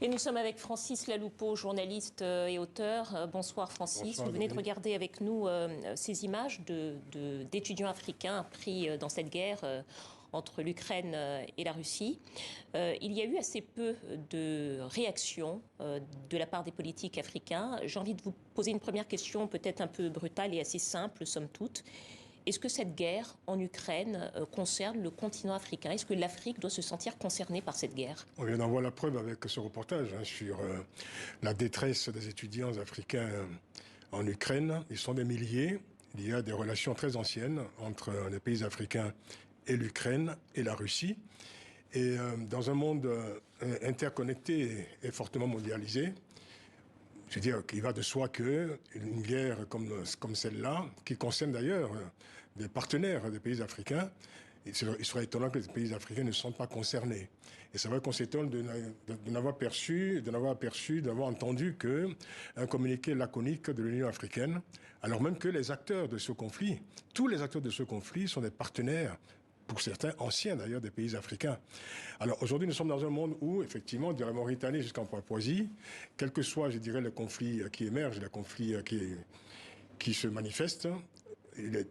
Et nous sommes avec Francis Laloupeau, journaliste et auteur. Bonsoir Francis. Bonsoir, vous venez de regarder avec nous ces images d'étudiants africains pris dans cette guerre entre l'Ukraine et la Russie. Il y a eu assez peu de réactions de la part des politiques africains. J'ai envie de vous poser une première question peut-être un peu brutale et assez simple, somme toute. Est-ce que cette guerre en Ukraine concerne le continent africain? Est-ce que l'Afrique doit se sentir concernée par cette guerre? On vient d'en voir la preuve avec ce reportage sur la détresse des étudiants africains en Ukraine. Ils sont des milliers. Il y a des relations très anciennes entre les pays africains et l'Ukraine et la Russie. Et dans un monde interconnecté et fortement mondialisé, je veux dire qu'il va de soi qu'une guerre comme celle-là, qui concerne d'ailleurs des partenaires des pays africains, il serait étonnant que les pays africains ne soient pas concernés. Et c'est vrai qu'on s'étonne de n'avoir d'avoir entendu qu'un communiqué laconique de l'Union africaine, alors même que les acteurs de ce conflit, tous les acteurs de ce conflit sont des partenaires, pour certains anciens d'ailleurs, des pays africains. Alors aujourd'hui, nous sommes dans un monde où, effectivement, de la Mauritanie jusqu'en Papouasie, quel que soit, je dirais, le conflit qui émerge, le conflit qui se manifeste, il est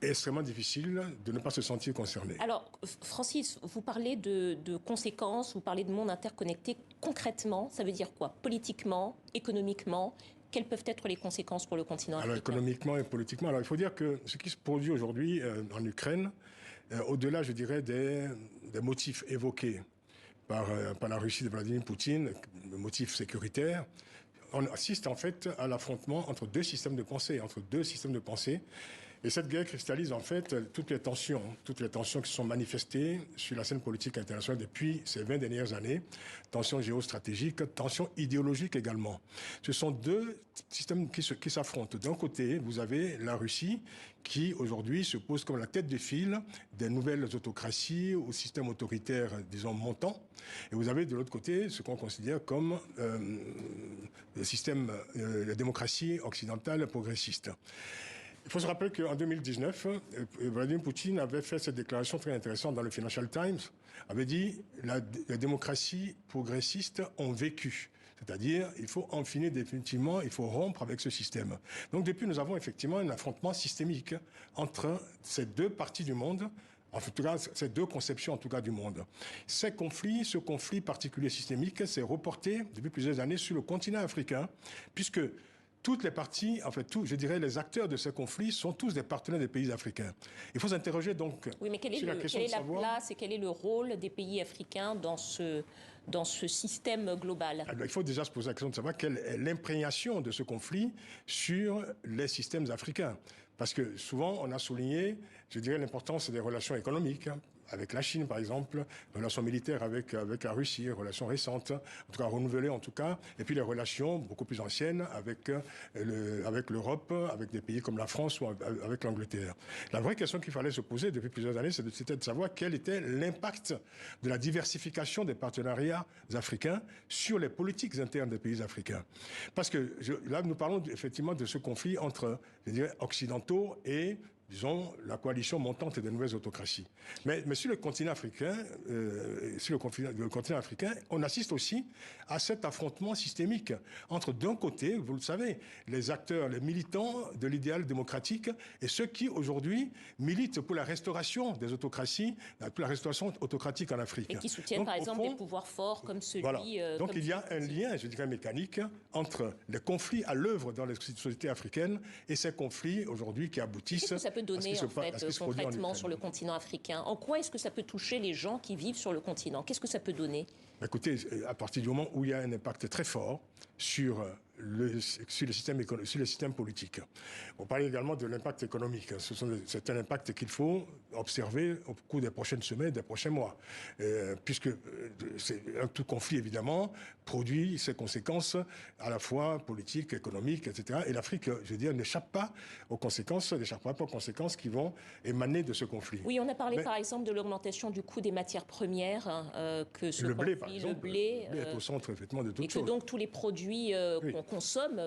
extrêmement difficile de ne pas se sentir concerné. Alors, Francis, vous parlez de conséquences, vous parlez de monde interconnecté. Concrètement, ça veut dire quoi? Politiquement, économiquement? Quelles peuvent être les conséquences pour le continent africain? Alors, économiquement et politiquement, alors il faut dire que ce qui se produit aujourd'hui en Ukraine, au-delà, je dirais, des motifs évoqués par la Russie de Vladimir Poutine, le motif sécuritaire, on assiste en fait à l'affrontement entre deux systèmes de pensée, Et cette guerre cristallise en fait toutes les tensions qui se sont manifestées sur la scène politique internationale depuis ces 20 dernières années. Tensions géostratégiques, tensions idéologiques également. Ce sont deux systèmes qui s'affrontent. D'un côté, vous avez la Russie qui aujourd'hui se pose comme la tête de file des nouvelles autocraties ou systèmes autoritaires, disons, montants. Et vous avez de l'autre côté ce qu'on considère comme le système, la démocratie occidentale progressiste. Il faut se rappeler qu'en 2019, Vladimir Poutine avait fait cette déclaration très intéressante dans le Financial Times, avait dit la démocratie progressiste ont vécu. C'est-à-dire, il faut en finir définitivement, il faut rompre avec ce système. Donc depuis, nous avons effectivement un affrontement systémique entre ces deux parties du monde, en tout cas, ces deux conceptions, en tout cas, du monde. Ce conflit particulier systémique s'est reporté depuis plusieurs années sur le continent africain, puisque toutes les parties, en fait, je dirais, les acteurs de ce conflit sont tous des partenaires des pays africains. Il faut s'interroger donc oui, mais quelle est la place et quel est le rôle des pays africains dans ce système global? Alors, il faut déjà se poser la question de savoir quelle est l'imprégnation de ce conflit sur les systèmes africains. Parce que souvent, on a souligné, je dirais, l'importance des relations économiques, avec la Chine, par exemple, relations militaires avec la Russie, relations récentes, en tout cas renouvelées en tout cas, et puis les relations beaucoup plus anciennes avec l'Europe, avec des pays comme la France ou avec l'Angleterre. La vraie question qu'il fallait se poser depuis plusieurs années, c'était de savoir quel était l'impact de la diversification des partenariats africains sur les politiques internes des pays africains. Parce que là, nous parlons effectivement de ce conflit entre, je dirais, occidentaux et, disons, la coalition montante des nouvelles autocraties. Mais sur le continent africain, on assiste aussi à cet affrontement systémique entre, d'un côté, vous le savez, les acteurs, les militants de l'idéal démocratique et ceux qui, aujourd'hui, militent pour la restauration des autocraties, pour la restauration autocratique en Afrique. Et qui soutiennent, donc, par exemple, des pouvoirs forts comme celui... Voilà. Donc, il y a un lien, je dirais, mécanique entre les conflits à l'œuvre dans les sociétés africaines et ces conflits, aujourd'hui, qui aboutissent... Qu'est-ce que ça peut donner, en fait, concrètement, sur le continent africain? En quoi est-ce que ça peut toucher les gens qui vivent sur le continent? Qu'est-ce que ça peut donner? Écoutez, à partir du moment où il y a un impact très fort sur le système politique. On parle également de l'impact économique. C'est un impact qu'il faut observer au cours des prochaines semaines, des prochains mois. Puisque tout conflit, évidemment, produit ses conséquences à la fois politiques, économiques, etc. Et l'Afrique, je veux dire, n'échappe pas aux conséquences qui vont émaner de ce conflit. Oui, on a parlé par exemple de l'augmentation du coût des matières premières, que ce le blé, conflit, par exemple, le blé est au centre, effectivement, de toutes choses. Et que donc tous les produits qu'on consomme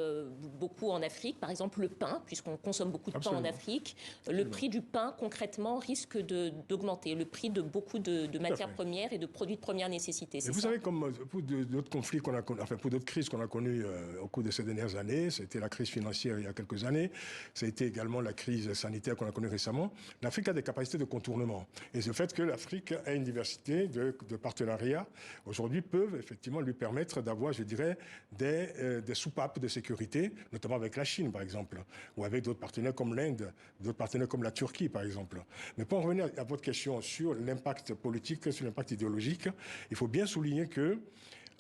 beaucoup en Afrique, par exemple le pain, puisqu'on consomme beaucoup de pain en Afrique, le prix du pain concrètement risque d'augmenter, le prix de beaucoup de matières premières et de produits de première nécessité. Et vous savez, comme pour d'autres conflits qu'on a connus, enfin pour d'autres crises qu'on a connues au cours de ces dernières années, c'était la crise financière il y a quelques années, ça a été également la crise sanitaire qu'on a connue récemment, l'Afrique a des capacités de contournement. Et le fait que l'Afrique ait une diversité de partenariats, aujourd'hui, peuvent effectivement lui permettre d'avoir, je dirais, des soupapes de sécurité, notamment avec la Chine, par exemple, ou avec d'autres partenaires comme l'Inde, d'autres partenaires comme la Turquie, par exemple. Mais pour en revenir à votre question sur l'impact politique, sur l'impact idéologique, il faut bien souligner que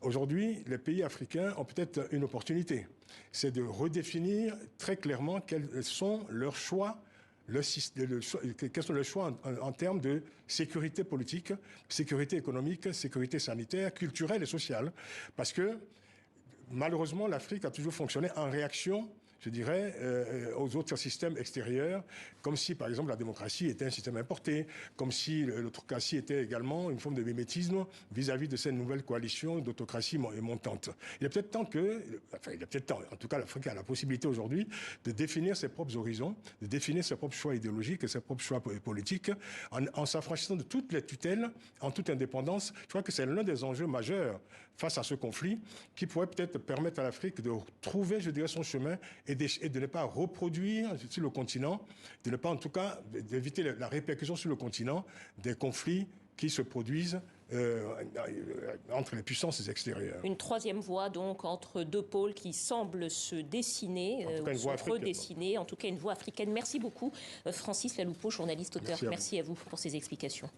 aujourd'hui, les pays africains ont peut-être une opportunité. C'est de redéfinir très clairement quels sont leurs choix, quels sont les choix en termes de sécurité politique, sécurité économique, sécurité sanitaire, culturelle et sociale. Parce que malheureusement, l'Afrique a toujours fonctionné en réaction, je dirais, aux autres systèmes extérieurs, comme si, par exemple, la démocratie était un système importé, comme si l'autocratie était également une forme de mimétisme vis-à-vis de cette nouvelle coalition d'autocratie montante. Il est peut-être temps en tout cas, l'Afrique a la possibilité aujourd'hui de définir ses propres horizons, de définir ses propres choix idéologiques et ses propres choix politiques, en s'affranchissant de toutes les tutelles, en toute indépendance. Je crois que c'est l'un des enjeux majeurs face à ce conflit, qui pourrait peut-être permettre à l'Afrique de trouver, je dirais, son chemin et de ne pas reproduire sur le continent, de ne pas en tout cas d'éviter la répercussion sur le continent des conflits qui se produisent entre les puissances extérieures. Une troisième voie donc entre deux pôles qui semblent se dessiner, ou se redessiner, en tout cas une voie africaine. Merci beaucoup Francis Laloupeau, journaliste, auteur. Merci à vous pour ces explications.